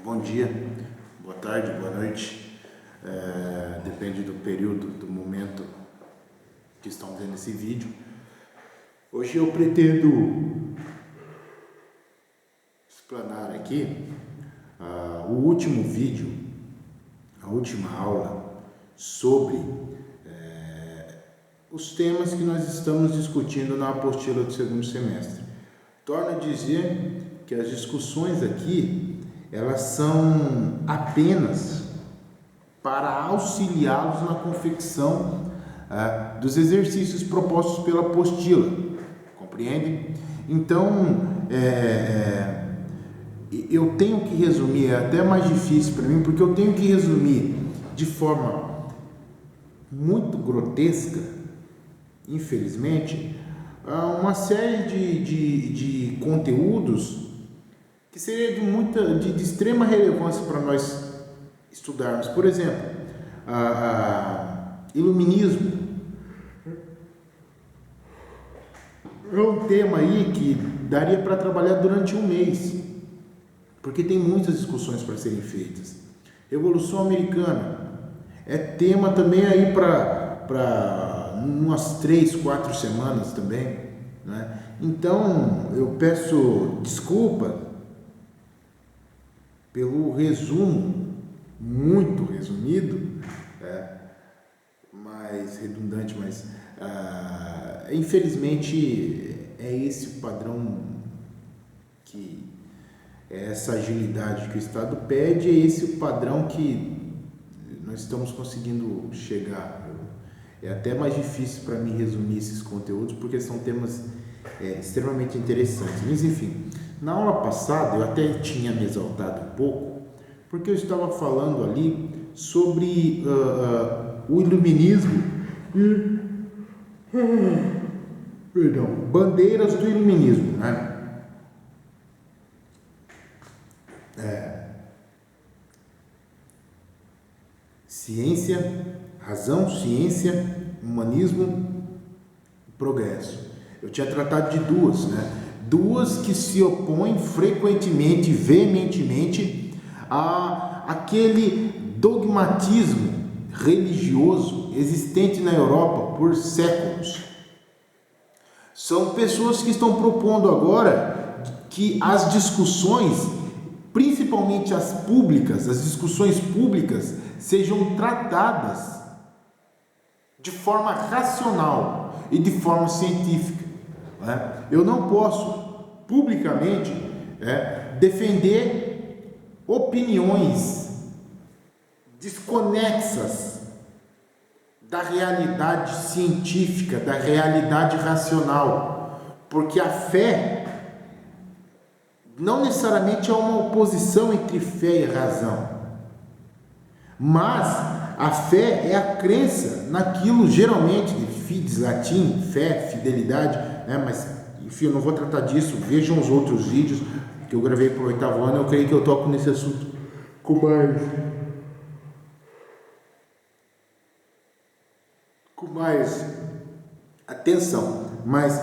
Bom dia, boa tarde, boa noite, depende do período, do momento que estão vendo esse vídeo. Hoje eu pretendo explanar aqui o último vídeo, a última aula sobre os temas que nós estamos discutindo na apostila do segundo semestre. Torno a dizer que as discussões aqui elas são apenas para auxiliá-los na confecção dos exercícios propostos pela apostila, compreende? Então, eu tenho que resumir, é até mais difícil para mim, porque eu tenho que resumir de forma muito grotesca, infelizmente, uma série de conteúdos que seria de extrema relevância para nós estudarmos. Por exemplo, iluminismo é um tema aí que daria para trabalhar durante um mês, porque tem muitas discussões para serem feitas. Revolução Americana é tema também aí para umas 3, 4 semanas também, né? Então eu peço desculpa pelo resumo, muito resumido, mais redundante, mas infelizmente é esse o padrão, que é essa agilidade que o Estado pede, é esse o padrão que nós estamos conseguindo chegar. É até mais difícil para mim resumir esses conteúdos, porque são temas extremamente interessantes. Mas enfim, na aula passada eu até tinha me exaltado um pouco, porque eu estava falando ali sobre o iluminismo e bandeiras do iluminismo, né? Ciência, razão, ciência, humanismo, progresso. Eu tinha tratado de duas, né? Duas que se opõem frequentemente, veementemente àquele dogmatismo religioso existente na Europa por séculos. São pessoas que estão propondo agora que as discussões, principalmente as públicas, as discussões públicas, sejam tratadas de forma racional e de forma científica. Eu não posso publicamente defender opiniões desconexas da realidade científica, da realidade racional, porque a fé não necessariamente é uma oposição entre fé e razão, mas a fé é a crença naquilo, geralmente de fides, latim, fé, fidelidade, mas enfim, eu não vou tratar disso. Vejam os outros vídeos que eu gravei para o 8º ano. Eu creio que eu toco nesse assunto com mais atenção. Mas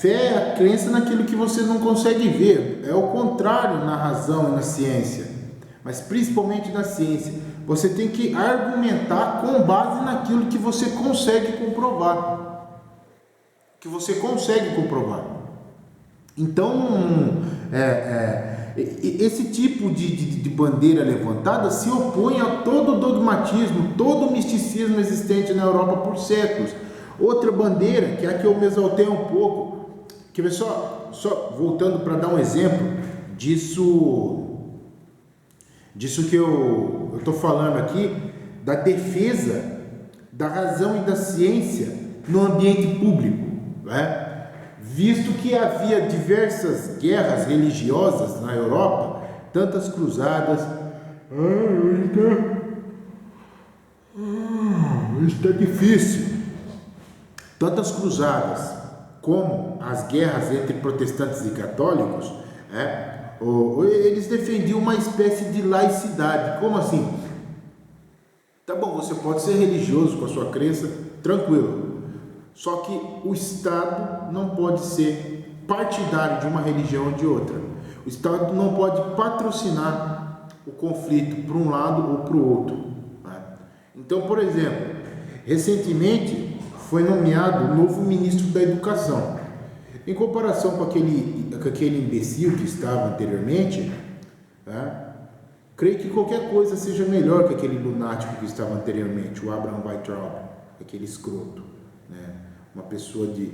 fé é a crença naquilo que você não consegue ver. É o contrário na razão e na ciência, mas principalmente na ciência. Você tem que argumentar com base naquilo que você consegue comprovar. Então, esse tipo de bandeira levantada se opõe a todo o dogmatismo, todo o misticismo existente na Europa por séculos. Outra bandeira, que é a que eu me exaltei um pouco, que só voltando para dar um exemplo disso que eu estou falando aqui, da defesa da razão e da ciência no ambiente público, visto que havia diversas guerras religiosas na Europa, tantas cruzadas. Está difícil. Tantas cruzadas como as guerras entre protestantes e católicos, eles defendiam uma espécie de laicidade. Como assim? Tá bom, você pode ser religioso com a sua crença, tranquilo. Só que o Estado não pode ser partidário de uma religião ou de outra. O Estado não pode patrocinar o conflito para um lado ou para o outro. Né? Então, por exemplo, recentemente foi nomeado o novo ministro da Educação. Em comparação com aquele imbecil que estava anteriormente, né? Creio que qualquer coisa seja melhor que aquele lunático que estava anteriormente, o Abraham Weintraub, aquele escroto, né? Uma pessoa de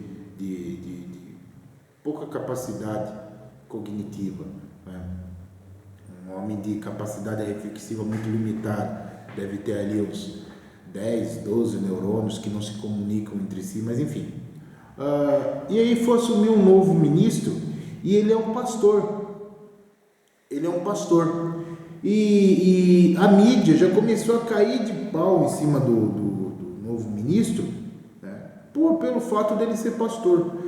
pouca capacidade cognitiva, né? Um homem de capacidade reflexiva muito limitada, deve ter ali uns 10, 12 neurônios que não se comunicam entre si, mas enfim. E aí foi assumir um novo ministro e ele é um pastor. Ele é um pastor. E a mídia já começou a cair de pau em cima do novo ministro, né, pelo fato dele ser pastor.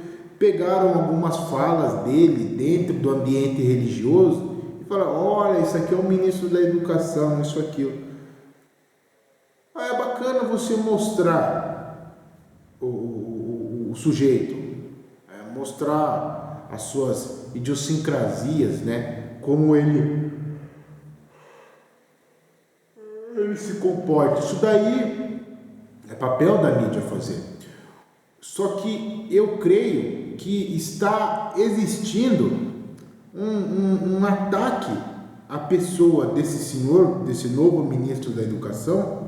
Pegaram algumas falas dele dentro do ambiente religioso e falaram: olha, isso aqui é o ministro da Educação, isso, aquilo. É bacana você mostrar o sujeito, mostrar as suas idiosincrasias, né, como ele se comporta. Isso daí é papel da mídia fazer. Só que eu creio que está existindo um ataque à pessoa desse senhor, desse novo ministro da Educação,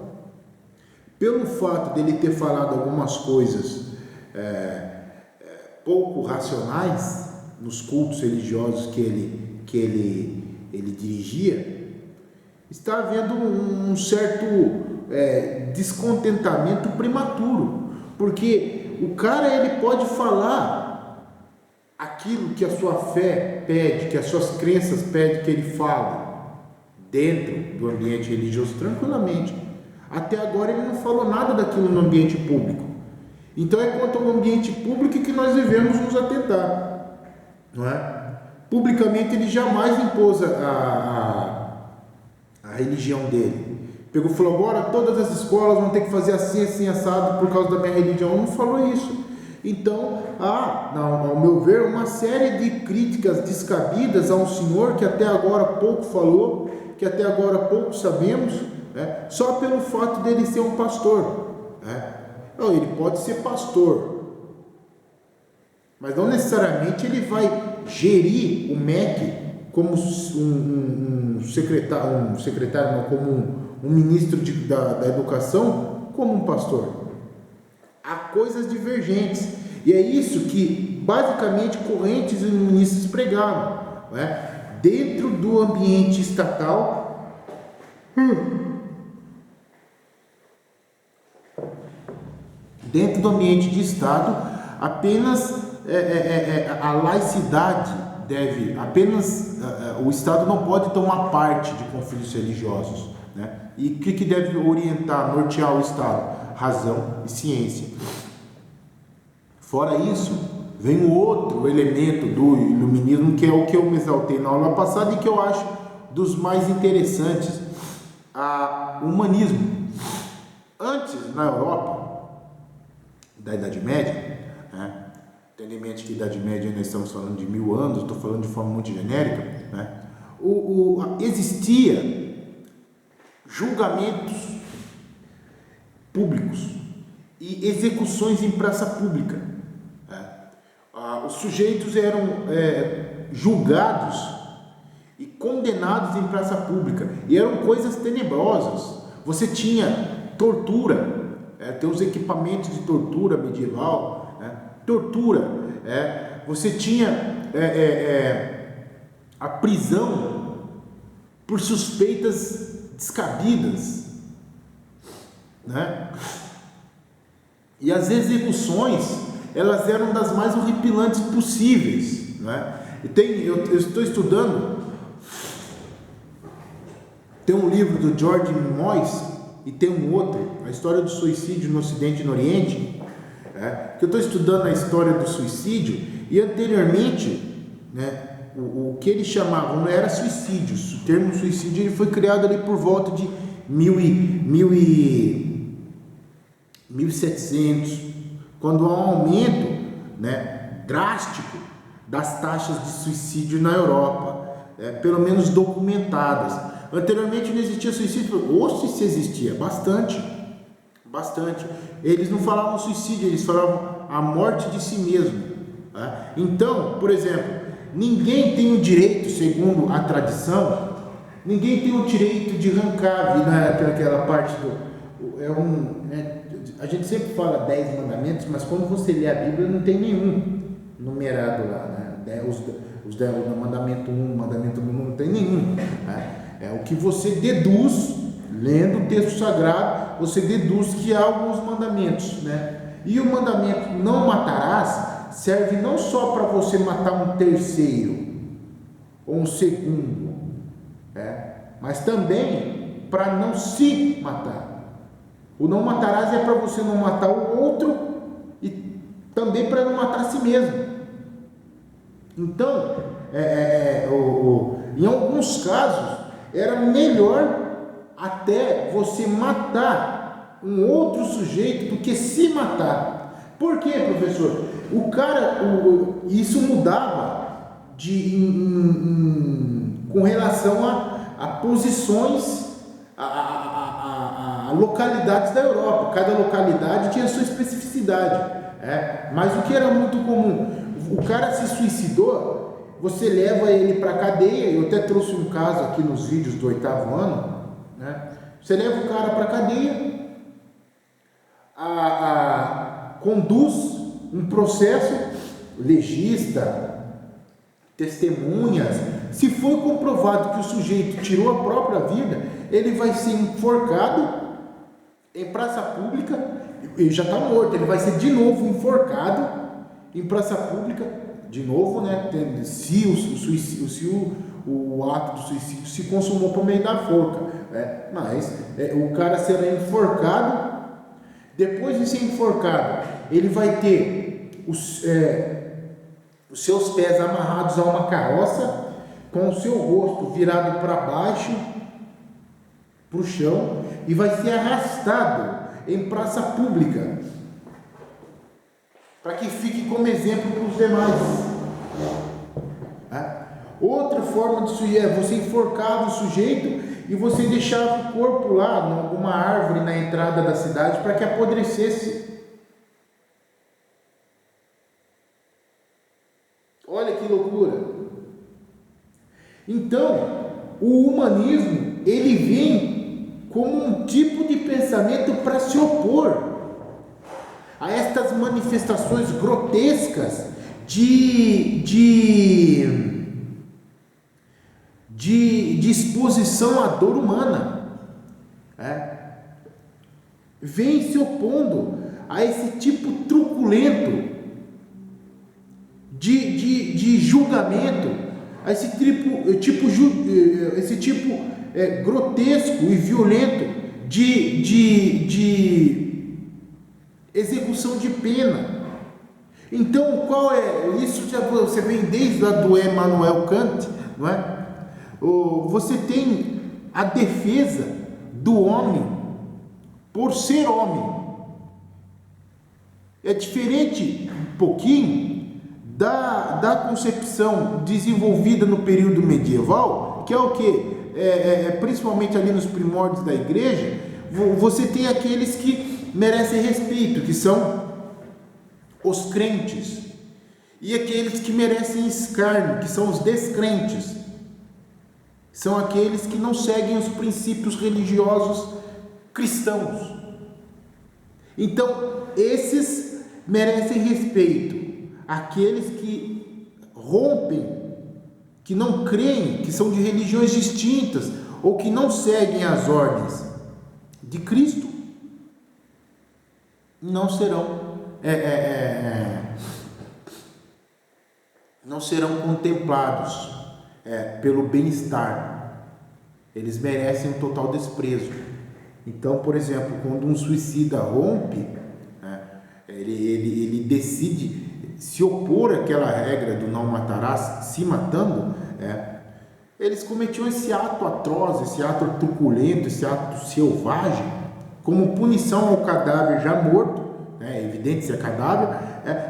pelo fato dele ter falado algumas coisas pouco racionais nos cultos religiosos que ele dirigia. Está havendo um certo descontentamento prematuro, porque o cara ele pode falar aquilo que a sua fé pede, que as suas crenças pedem que ele fale dentro do ambiente religioso tranquilamente. Até agora ele não falou nada daquilo no ambiente público. Então é quanto ao ambiente público que nós devemos nos atentar, não é? Publicamente ele jamais impôs a religião dele. Pegou e falou: agora todas as escolas vão ter que fazer assim, assim, assado por causa da minha religião. Não falou isso. Então, ao meu ver, uma série de críticas descabidas a um senhor que até agora pouco falou, que até agora pouco sabemos, né, só pelo fato dele ser um pastor. Né? Não, ele pode ser pastor, mas não necessariamente ele vai gerir o MEC como um secretário, não, como um ministro da educação, como um pastor. Há coisas divergentes, e é isso que basicamente correntes e ministros pregaram, né? Dentro do ambiente estatal, dentro do ambiente de Estado, apenas a laicidade deve, o Estado não pode tomar parte de conflitos religiosos, né? E o que deve orientar, nortear o Estado? Razão e ciência. Fora isso, vem o outro elemento do iluminismo, que é o que eu me exaltei na aula passada e que eu acho dos mais interessantes, o humanismo. Antes, na Europa, da Idade Média, né? Tendo em mente que a Idade Média nós estamos falando de 1000 anos, estou falando de forma muito genérica, né? Existia julgamentos públicos e execuções em praça pública. Os sujeitos eram julgados e condenados em praça pública, e eram coisas tenebrosas. Você tinha tortura, tem os equipamentos de tortura medieval, tortura, você tinha a prisão por suspeitas descabidas, né? E as execuções, elas eram das mais horripilantes possíveis, né? Eu estou estudando, tem um livro do George Moyes e tem um outro, a história do suicídio no Ocidente e no Oriente, que eu estou estudando a história do suicídio, e anteriormente, né, o que eles chamavam não era suicídio. O termo suicídio ele foi criado ali por volta de 1700, quando há um aumento, né, drástico das taxas de suicídio na Europa, pelo menos documentadas. Anteriormente não existia suicídio, ou se existia, bastante. Eles não falavam suicídio, eles falavam a morte de si mesmo. Tá? Então, por exemplo, ninguém tem o direito, segundo a tradição, ninguém tem o direito de arrancar a vida, aquela parte a gente sempre fala 10 mandamentos, mas quando você lê a Bíblia não tem nenhum numerado lá, né? Os 10, mandamento 1, mandamento 1 não tem nenhum. Né? É o que você deduz, lendo o texto sagrado, você deduz que há alguns mandamentos, né? E o mandamento não matarás serve não só para você matar um terceiro ou um segundo, mas também para não se matar. O não matarás é para você não matar o outro e também para não matar a si mesmo. Então, em alguns casos, era melhor até você matar um outro sujeito do que se matar. Por quê, professor? Isso mudava com relação a posições, a localidades da Europa. Cada localidade tinha sua especificidade. Mas o que era muito comum? O cara se suicidou, você leva ele para a cadeia. Eu até trouxe um caso aqui nos vídeos do 8º ano, né? Você leva o cara para a cadeia, conduz um processo legista, testemunhas. Se for comprovado que o sujeito tirou a própria vida, ele vai ser enforcado em praça pública. Ele já está morto, ele vai ser de novo enforcado em praça pública, de novo, né? Se o ato do suicídio se consumou por meio da forca, mas o cara será enforcado. Depois de ser enforcado, ele vai ter os seus pés amarrados a uma carroça, com o seu rosto virado para baixo, para o chão, e vai ser arrastado em praça pública, para que fique como exemplo para os demais. Outra forma de suicídio é você enforcava o sujeito e você deixava o corpo lá, em alguma árvore na entrada da cidade, para que apodrecesse. Olha que loucura! Então, o humanismo, ele vem como um tipo de pensamento para se opor a estas manifestações grotescas de exposição à dor humana. Vem se opondo a esse tipo truculento de julgamento, a esse tipo grotesco e violento de execução de pena. Então, qual é isso? Já você vem desde lá do Emmanuel Kant, não é? Você tem a defesa do homem por ser homem. É diferente um pouquinho da concepção desenvolvida no período medieval, que é o que? Principalmente ali nos primórdios da igreja. Você tem aqueles que merecem respeito, que são os crentes, e aqueles que merecem escárnio, que são os descrentes. São aqueles que não seguem os princípios religiosos cristãos. Então, esses merecem respeito. Aqueles que rompem, que não creem, que são de religiões distintas, ou que não seguem as ordens de Cristo, não serão contemplados pelo bem-estar. Eles merecem um total desprezo. Então, por exemplo, quando um suicida rompe, ele decide se opor àquela regra do não matarás, se matando, eles cometiam esse ato atroz, esse ato truculento, esse ato selvagem, como punição ao cadáver já morto. É evidente se é cadáver,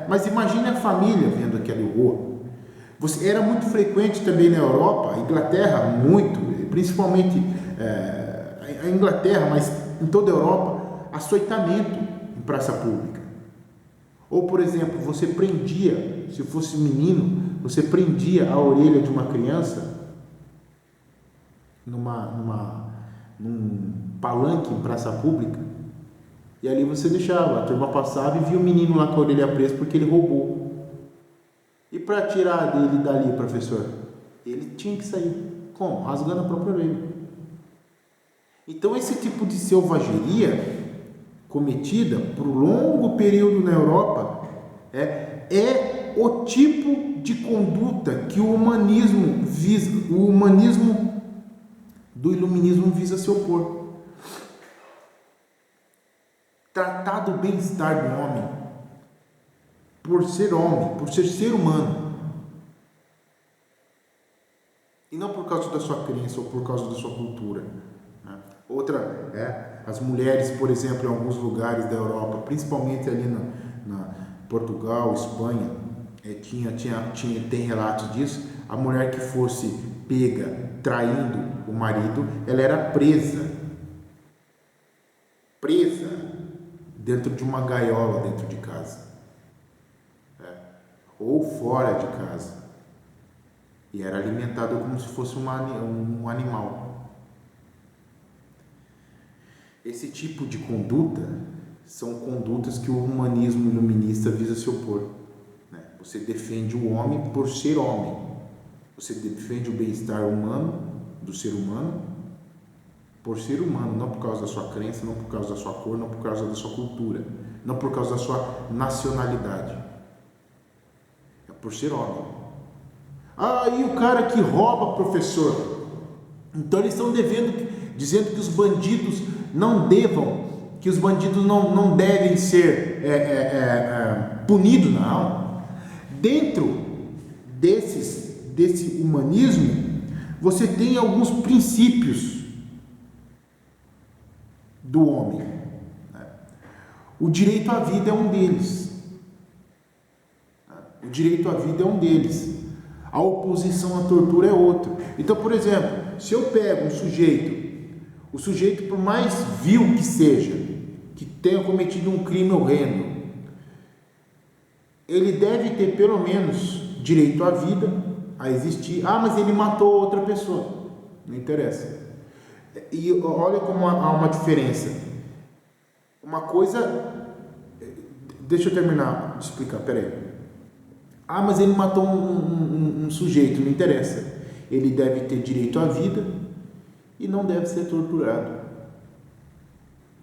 mas imagine a família vendo aquele horror. Era muito frequente também na Europa, Inglaterra, muito, principalmente a Inglaterra, mas em toda a Europa, açoitamento em praça pública. Ou, por exemplo, você prendia, se fosse menino, você prendia a orelha de uma criança num palanque em praça pública, e ali você deixava, a turma passava e via o menino lá com a orelha presa porque ele roubou. E para tirar dele dali, professor, ele tinha que sair. Como? Rasgando a própria orelha. Então esse tipo de selvageria cometida por um longo período na Europa é o tipo de conduta que o humanismo do iluminismo visa se opor. Tratar do bem-estar do homem, por ser ser humano, e não por causa da sua crença ou por causa da sua cultura. Outra, as mulheres, por exemplo, em alguns lugares da Europa, principalmente ali na Portugal, Espanha, tem relatos disso. A mulher que fosse pega traindo o marido, ela era presa dentro de uma gaiola dentro de casa, ou fora de casa, e era alimentada como se fosse um animal. Esse tipo de conduta são condutas que o humanismo iluminista visa se opor. Você defende o homem por ser homem. Você defende o bem-estar humano, do ser humano, por ser humano, não por causa da sua crença, não por causa da sua cor, não por causa da sua cultura, não por causa da sua nacionalidade. É por ser homem. E o cara que rouba, professor? Então eles estão dizendo que os bandidos não devem ser punidos, não. Dentro desse humanismo, você tem alguns princípios do homem. O direito à vida é um deles. A oposição à tortura é outro. Então, por exemplo, se eu pego o sujeito, por mais vil que seja, que tenha cometido um crime horrendo, ele deve ter pelo menos direito à vida, a existir. Mas ele matou outra pessoa. Não interessa. E olha como há uma diferença. Uma coisa... Deixa eu terminar de explicar, peraí. Mas ele matou um sujeito, não interessa. Ele deve ter direito à vida e não deve ser torturado.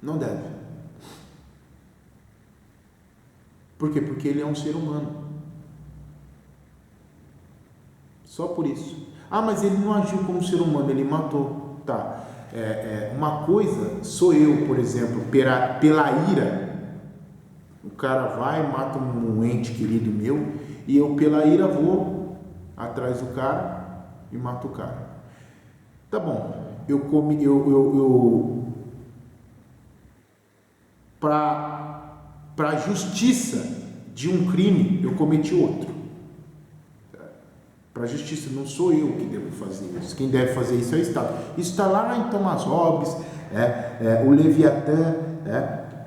Não deve. Por quê? Porque ele é um ser humano. Só por isso. Mas ele não agiu como ser humano, ele matou. Tá. Uma coisa sou eu, por exemplo, pela ira. O cara vai e mata um ente querido meu, e eu pela ira vou atrás do cara e mato o cara. Tá bom. Para a justiça de um crime, eu cometi outro. Para a justiça, não sou eu que devo fazer isso. Quem deve fazer isso é o Estado. Isso está lá em Thomas Hobbes, o Leviatã.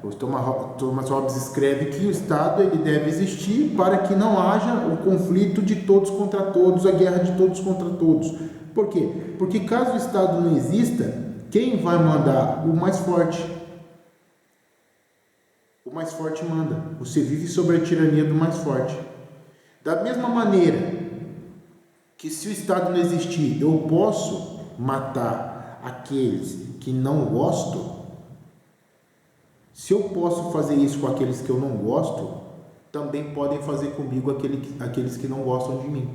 O Thomas Hobbes escreve que o Estado ele deve existir para que não haja o conflito de todos contra todos, a guerra de todos contra todos. Por quê? Porque caso o Estado não exista, quem vai mandar? O mais forte. O mais forte manda. Você vive sob a tirania do mais forte. Da mesma maneira que se o Estado não existir, eu posso matar aqueles que não gosto. Se eu posso fazer isso com aqueles que eu não gosto, também podem fazer comigo aqueles que não gostam de mim.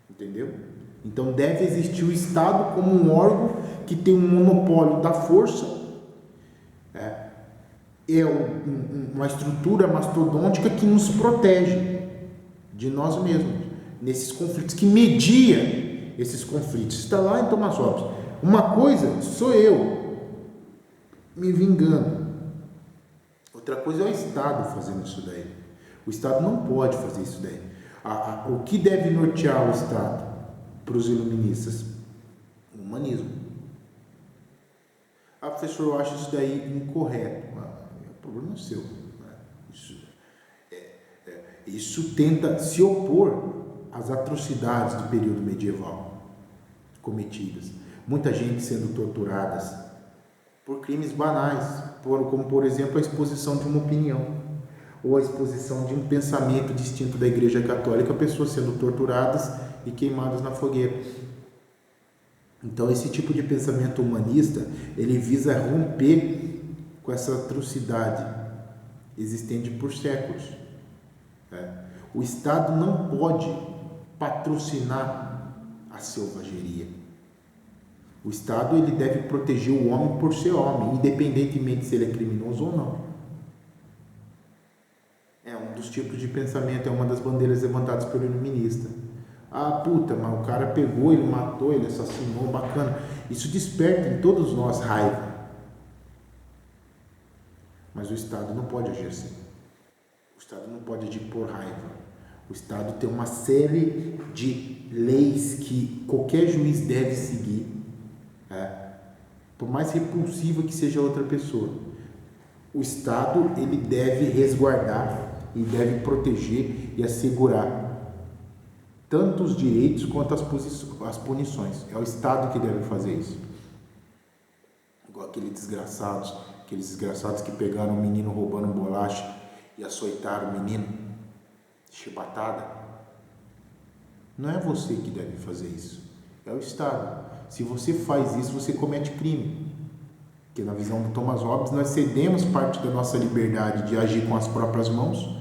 Entendeu? Então deve existir o Estado como um órgão que tem um monopólio da força, uma estrutura mastodôntica que nos protege de nós mesmos, nesses conflitos, que media esses conflitos. Está lá em Thomas Hobbes. Uma coisa sou eu me vingando, outra coisa é o Estado fazendo isso daí. O Estado não pode fazer isso daí. O que deve nortear o Estado para os iluministas? O humanismo. Ah, professor, eu acho isso daí incorreto. O problema é seu. Isso tenta se opor às atrocidades do período medieval cometidas. Muita gente sendo torturadas por crimes banais, como por exemplo a exposição de uma opinião ou a exposição de um pensamento distinto da Igreja Católica, pessoas sendo torturadas e queimadas na fogueira. Então esse tipo de pensamento humanista, ele visa romper com essa atrocidade existente por séculos. O Estado não pode patrocinar a selvageria. O Estado ele deve proteger o homem por ser homem, independentemente se ele é criminoso ou não. É um dos tipos de pensamento, é uma das bandeiras levantadas pelo iluminista. Ah, puta, mas o cara pegou, ele matou, ele assassinou, bacana. Isso desperta em todos nós raiva. Mas o Estado não pode agir assim. O Estado não pode agir por raiva. O Estado tem uma série de leis que qualquer juiz deve seguir, por mais repulsiva que seja outra pessoa. O Estado ele deve resguardar e deve proteger e assegurar tanto os direitos quanto as punições. É o Estado que deve fazer isso. Igual aqueles desgraçados que pegaram um menino roubando bolacha e açoitaram o menino, chibatada. Não é você que deve fazer isso, é o Estado. Se você faz isso, você comete crime. Porque na visão do Thomas Hobbes, nós cedemos parte da nossa liberdade de agir com as próprias mãos,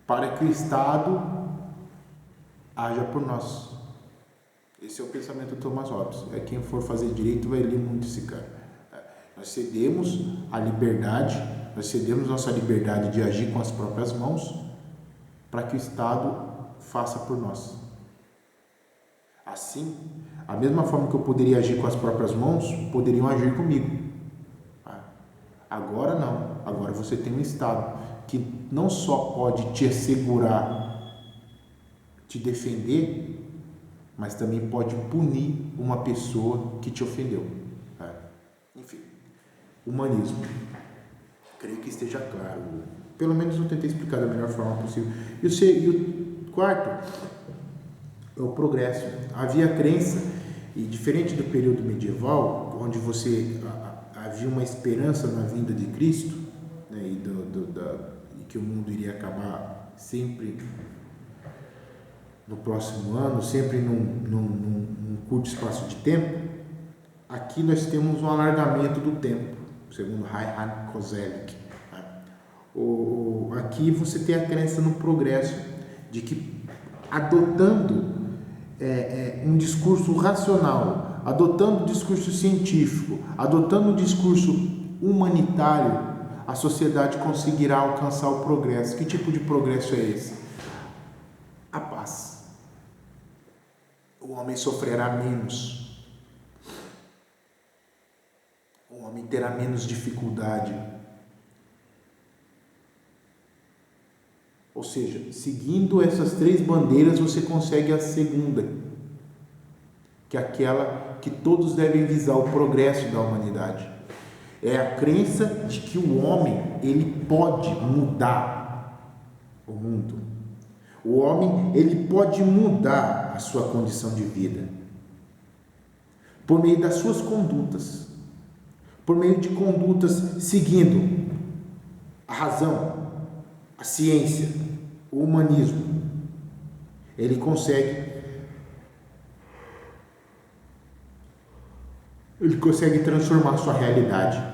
para que o Estado haja por nós. Esse é o pensamento do Thomas Hobbes. Quem for fazer direito vai ler muito esse cara. Nós cedemos a liberdade, nós cedemos nossa liberdade de agir com as próprias mãos para que o Estado faça por nós. Assim, a mesma forma que eu poderia agir com as próprias mãos, poderiam agir comigo. Agora não. Agora você tem um Estado que não só pode te assegurar, te defender, mas também pode punir uma pessoa que te ofendeu. Enfim, humanismo. Creio que esteja claro. Pelo menos eu tentei explicar da melhor forma possível. E o quarto é o progresso. Havia a crença, e diferente do período medieval, onde havia uma esperança na vinda de Cristo, e que o mundo iria acabar sempre no próximo ano, sempre num curto espaço de tempo. Aqui nós temos um alargamento do tempo, segundo Reinhard Koselleck. Aqui você tem a crença no progresso, de que adotando um discurso racional, adotando um discurso científico, adotando um discurso humanitário, a sociedade conseguirá alcançar o progresso. Que tipo de progresso é esse? A paz. O homem sofrerá menos. O homem terá menos dificuldade. Ou seja, seguindo essas três bandeiras, você consegue a segunda, que é aquela que todos devem visar, o progresso da humanidade. É a crença de que o homem, ele pode mudar o mundo. O homem, ele pode mudar a sua condição de vida por meio das suas condutas, por meio de condutas seguindo a razão, a ciência, o humanismo. Ele consegue transformar sua realidade,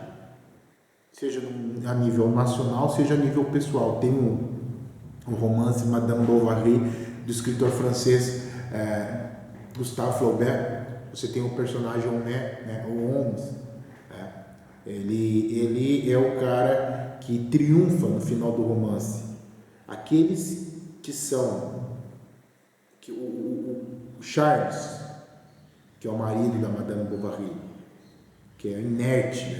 seja a nível nacional, seja a nível pessoal. Tem um romance Madame Bovary, do escritor francês Gustave Flaubert. Você tem o personagem o Holmes. Ele é o cara que triunfa no final do romance. Aqueles que são o Charles, que é o marido da Madame Bovary, que é inerte,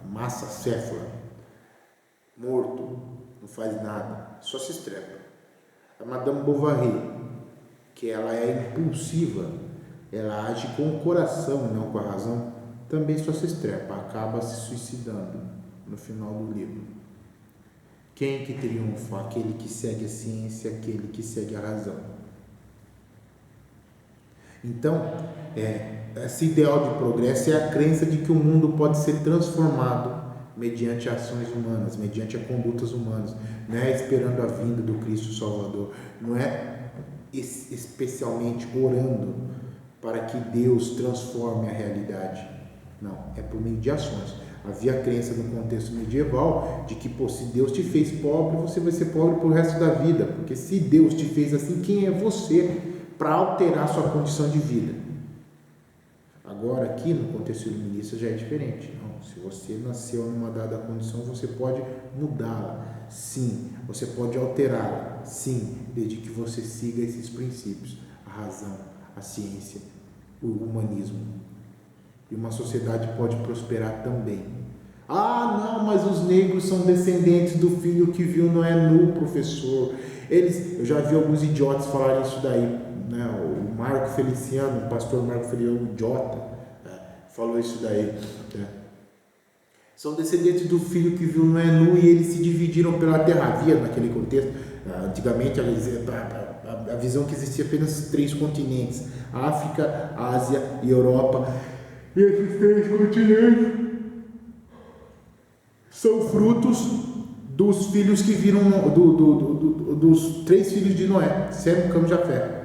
uma massa céfala, morto, não faz nada, só se estrepa. A Madame Bovary, que ela é impulsiva, ela age com o coração e não com a razão, também só se estrepa, acaba se suicidando no final do livro. Quem que triunfa? Aquele que segue a ciência, aquele que segue a razão. Então, esse ideal de progresso é a crença de que o mundo pode ser transformado mediante ações humanas, mediante condutas humanas. Não é esperando a vinda do Cristo Salvador, não é especialmente orando para que Deus transforme a realidade. Não, é por meio de ações. Havia a crença no contexto medieval de que, se Deus te fez pobre, você vai ser pobre pro resto da vida, porque se Deus te fez assim, quem é você para alterar sua condição de vida? Agora, aqui no contexto iluminista já é diferente. Não, se você nasceu numa dada condição, você pode mudá-la, sim. Você pode alterá-la, sim, desde que você siga esses princípios: a razão, a ciência, o humanismo. E uma sociedade pode prosperar também. Ah, não, mas os negros são descendentes do filho que viu Noé nu, professor. Eu já vi alguns idiotas falarem isso daí, né? O Marco Feliciano, o pastor Marco Feliciano, idiota, falou isso daí. Né? São descendentes do filho que viu Noé nu e eles se dividiram pela terra. Havia naquele contexto, antigamente, a visão que existia apenas 3 continentes: África, Ásia e Europa. E esses 3 continentes são frutos dos filhos que viram, dos 3 filhos de Noé, Sem, Cam e Jafé.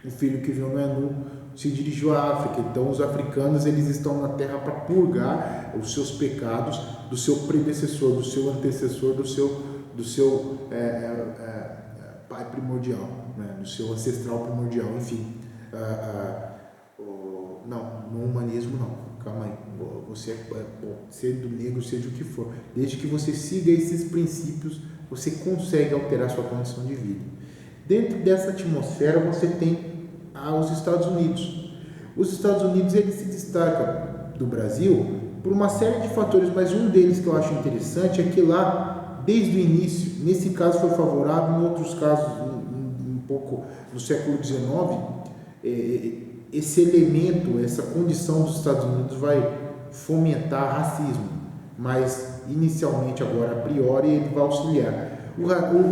O filho que viu Noé nu se dirigiu à África. Então os africanos, eles estão na terra para purgar os seus pecados do seu predecessor, do seu antecessor, do seu pai primordial, né? Do seu ancestral primordial, enfim. Não, no humanismo não, calma aí, você sendo negro, seja o que for, desde que você siga esses princípios, você consegue alterar sua condição de vida. Dentro dessa atmosfera você tem os Estados Unidos. Os Estados Unidos, ele se destaca do Brasil por uma série de fatores, mas um deles que eu acho interessante é que lá, desde o início, nesse caso foi favorável, em outros casos, um pouco no século XIX, esse elemento, essa condição dos Estados Unidos vai fomentar racismo, mas inicialmente, agora, a priori, ele vai auxiliar.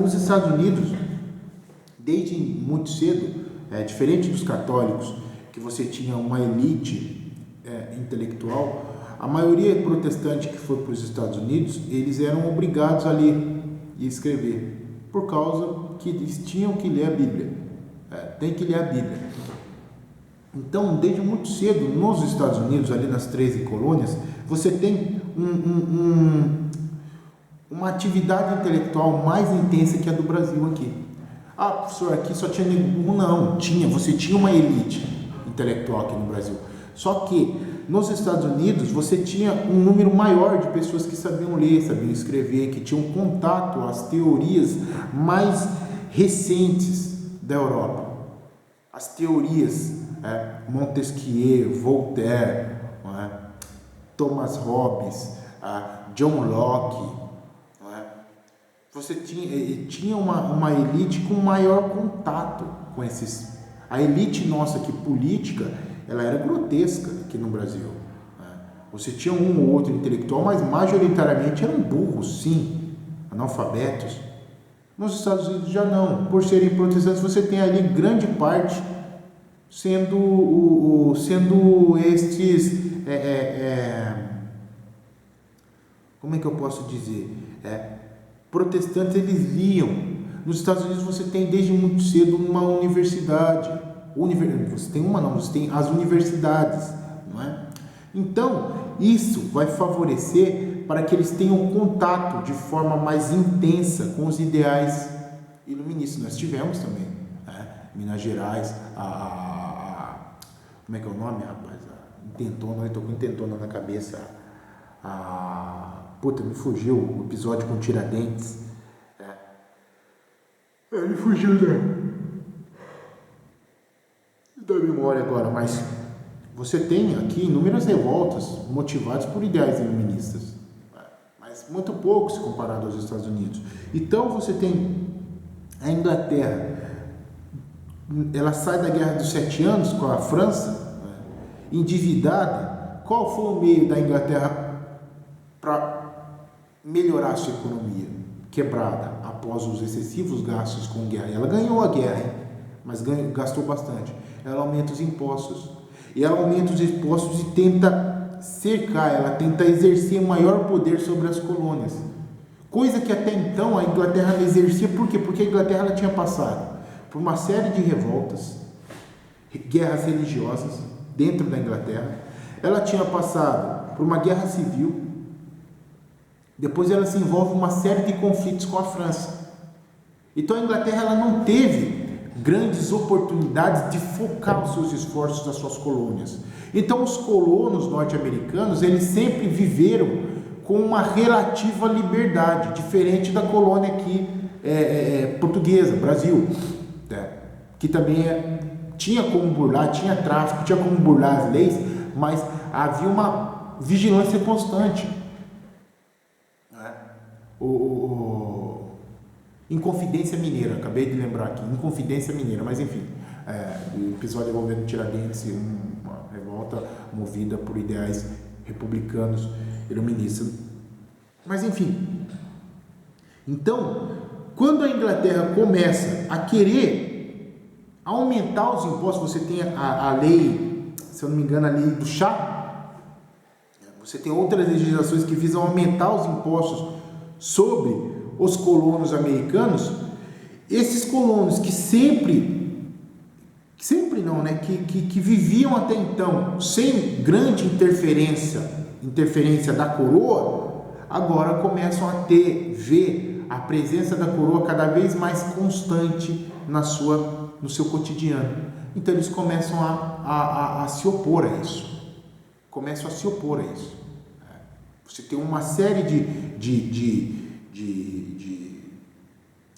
Os Estados Unidos, desde muito cedo, diferente dos católicos, que você tinha uma elite intelectual, a maioria protestante que foi para os Estados Unidos, eles eram obrigados a ler e escrever, por causa que eles tinham que ler a Bíblia. Tem que ler a Bíblia. Então, desde muito cedo, nos Estados Unidos, ali nas 13 colônias, você tem uma atividade intelectual mais intensa que a do Brasil aqui. Ah, professor, aqui só tinha negro. Não, você tinha uma elite intelectual aqui no Brasil. Só que nos Estados Unidos você tinha um número maior de pessoas que sabiam ler, sabiam escrever, que tinham contato às teorias mais recentes da Europa. As teorias Montesquieu, Voltaire, Thomas Hobbes, John Locke. Você tinha uma elite com maior contato com esses. A elite nossa aqui política, ela era grotesca aqui no Brasil. Você tinha um ou outro intelectual, mas majoritariamente eram burros, sim, analfabetos. Nos Estados Unidos já não. Por serem protestantes, você tem ali grande parte sendo estes, como é que eu posso dizer? Protestantes, eles liam. Nos Estados Unidos você tem desde muito cedo uma universidade. Você tem uma não, você tem as universidades, não é? Então, isso vai favorecer para que eles tenham contato de forma mais intensa com os ideais iluministas. Nós tivemos também, Minas Gerais, como é que é o nome, rapaz? Intentona, eu estou com intentona na cabeça. Puta, me fugiu o episódio com Tiradentes. Me fugiu da memória agora, mas você tem aqui inúmeras revoltas motivadas por ideais iluministas, mas muito pouco se comparado aos Estados Unidos. Então você tem a Inglaterra ela sai da Guerra dos 7 Anos com a França, né, endividada. Qual foi o meio da Inglaterra para melhorar a sua economia? Quebrada, após os excessivos gastos com guerra. Ela ganhou a guerra, hein? Mas gastou bastante. Ela aumenta os impostos. E ela aumenta os impostos e tenta cercar, ela tenta exercer maior poder sobre as colônias. Coisa que até então a Inglaterra não exercia. Por quê? Porque a Inglaterra ela tinha passado por uma série de revoltas, guerras religiosas dentro da Inglaterra. Ela tinha passado por uma guerra civil. Depois ela se envolve em uma série de conflitos com a França. Então a Inglaterra ela não teve grandes oportunidades de focar os seus esforços nas suas colônias. Então os colonos norte-americanos eles sempre viveram com uma relativa liberdade, diferente da colônia aqui portuguesa, Brasil, né? Que também tinha como burlar, tinha tráfico, tinha como burlar as leis, mas havia uma vigilância constante. Inconfidência Mineira, acabei de lembrar aqui, Inconfidência Mineira, mas enfim, o episódio envolvendo Tiradentes, uma revolta movida por ideais republicanos iluministas. Mas enfim, então, quando a Inglaterra começa a querer aumentar os impostos, você tem a lei, se eu não me engano, a lei do chá, você tem outras legislações que visam aumentar os impostos sobre os colonos americanos. Esses colonos que sempre não, né, que viviam até então sem grande interferência da coroa, agora começam a ver a presença da coroa cada vez mais constante no seu cotidiano. Então eles começam a se opor a isso. Você tem uma série de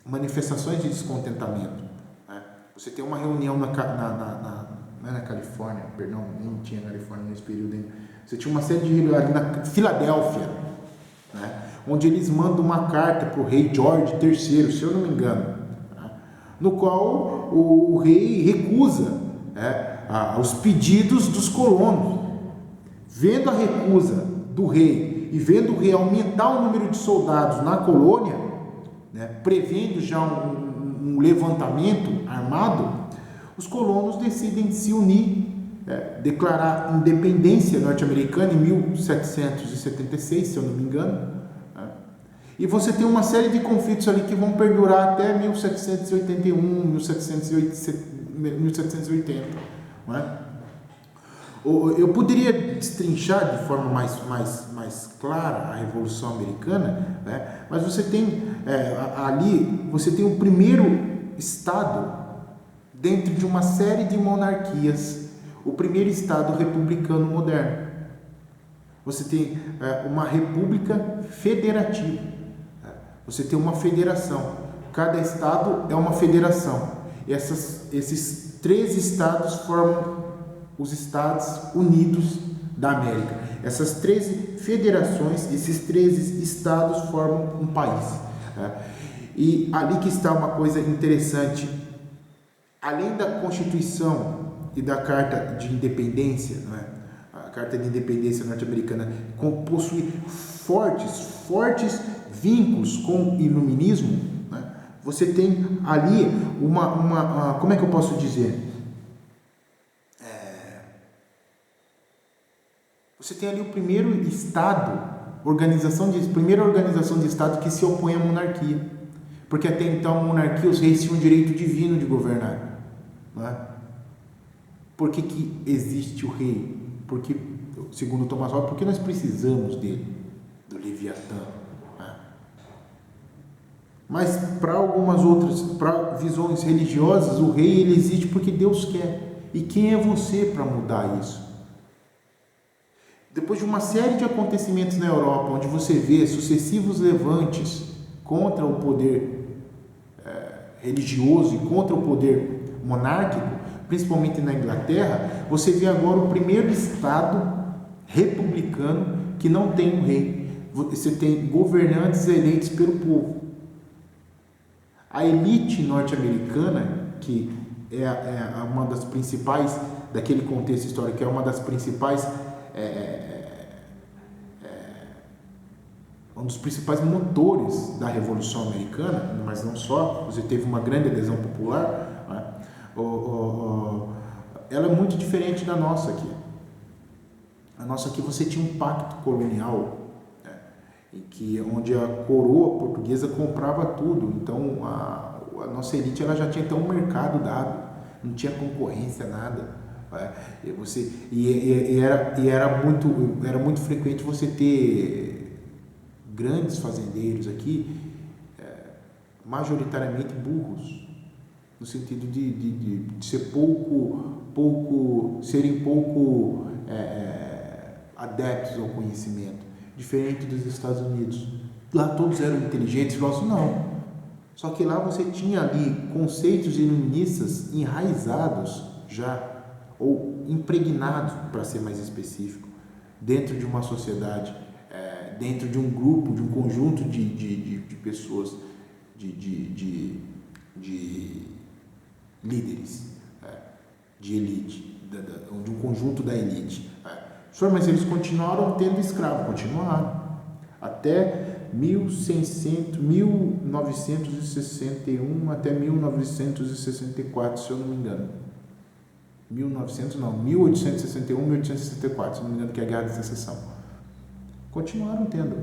manifestações de descontentamento, né? Você tem uma reunião não é na Califórnia, perdão, nem tinha Califórnia nesse período ainda. Você tinha uma série de reuniões ali na Filadélfia, né? Onde eles mandam uma carta para o rei George III, se eu não me engano, né? No qual o rei recusa, né, os pedidos dos colonos. Vendo a recusa do rei e vendo o rei aumentar o número de soldados na colônia, né, prevendo já um levantamento armado, os colonos decidem se unir, declarar independência norte-americana em 1776, se eu não me engano, né? E você tem uma série de conflitos ali que vão perdurar até 1781, 1780, né? Eu poderia destrinchar de forma mais clara a Revolução Americana, né? Mas você tem ali, você tem o primeiro Estado dentro de uma série de monarquias, o primeiro Estado republicano moderno. Você tem uma república federativa, você tem uma federação, cada Estado é uma federação, e esses 3 Estados formam os Estados Unidos da América. Essas 13 federações, esses 13 estados formam um país, né? E ali que está uma coisa interessante. Além da Constituição e da Carta de Independência, né? A Carta de Independência norte-americana possui fortes vínculos com o iluminismo, né? Você tem ali como é que eu posso dizer? Você tem ali o primeiro primeira organização de Estado que se opõe à monarquia. Porque até então a monarquia, os reis tinham o direito divino de governar, não é? Por que existe o rei? Porque, segundo Thomas Hobbes, porque nós precisamos dele, do Leviatã, né? Mas para algumas outras, para visões religiosas, o rei ele existe porque Deus quer. E quem é você para mudar isso? Depois de uma série de acontecimentos na Europa, onde você vê sucessivos levantes contra o poder religioso e contra o poder monárquico, principalmente na Inglaterra, você vê agora o primeiro Estado republicano que não tem um rei. Você tem governantes eleitos pelo povo. A elite norte-americana, que uma das principais, daquele contexto histórico, é uma das principais, um dos principais motores da Revolução Americana, mas não só, você teve uma grande adesão popular, né? Ela é muito diferente da nossa aqui. A nossa aqui você tinha um pacto colonial, né? Onde a coroa portuguesa comprava tudo, então a nossa elite ela já tinha até um mercado dado, não tinha concorrência, nada. Era muito frequente você ter grandes fazendeiros aqui, majoritariamente burros, no sentido de ser serem pouco adeptos ao conhecimento, diferente dos Estados Unidos. Lá todos eram inteligentes, nós não. Só que lá você tinha ali conceitos iluministas enraizados já, ou impregnados, para ser mais específico, dentro de uma sociedade, dentro de um grupo, de um conjunto de pessoas, de líderes, de elite, de um conjunto da elite. Mas eles continuaram tendo escravo, continuaram, até 1961 até 1964, se eu não me engano. 1861, 1864, se eu não me engano, que é a Guerra de Secessão. Continuaram tendo,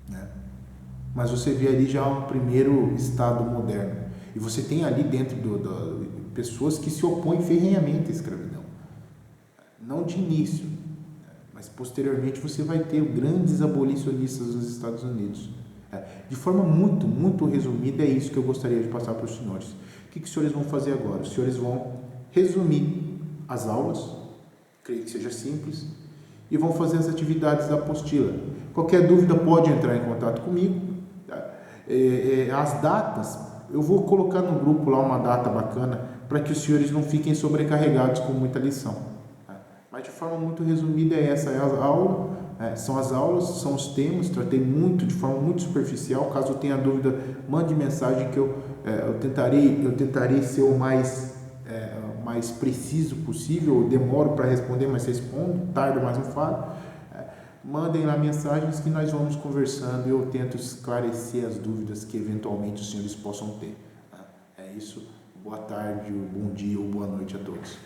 né? Mas você vê ali já um primeiro Estado moderno. E você tem ali dentro pessoas que se opõem ferrenhamente à escravidão. Não de início, mas posteriormente você vai ter grandes abolicionistas nos Estados Unidos. De forma muito, muito resumida, é isso que eu gostaria de passar para os senhores. O que os senhores vão fazer agora? Os senhores vão resumir as aulas, creio que seja simples, e vão fazer as atividades da apostila. Qualquer dúvida pode entrar em contato comigo. As datas, eu vou colocar no grupo lá uma data bacana para que os senhores não fiquem sobrecarregados com muita lição. Mas de forma muito resumida essa é a aula, são as aulas, são os temas, tratei de forma muito superficial. Caso tenha dúvida, mande mensagem que eu tentarei ser o mais preciso possível. Eu demoro para responder, mas respondo, tarde mas não falo. Mandem lá mensagens que nós vamos conversando e eu tento esclarecer as dúvidas que eventualmente os senhores possam ter. É isso, boa tarde, bom dia ou boa noite a todos.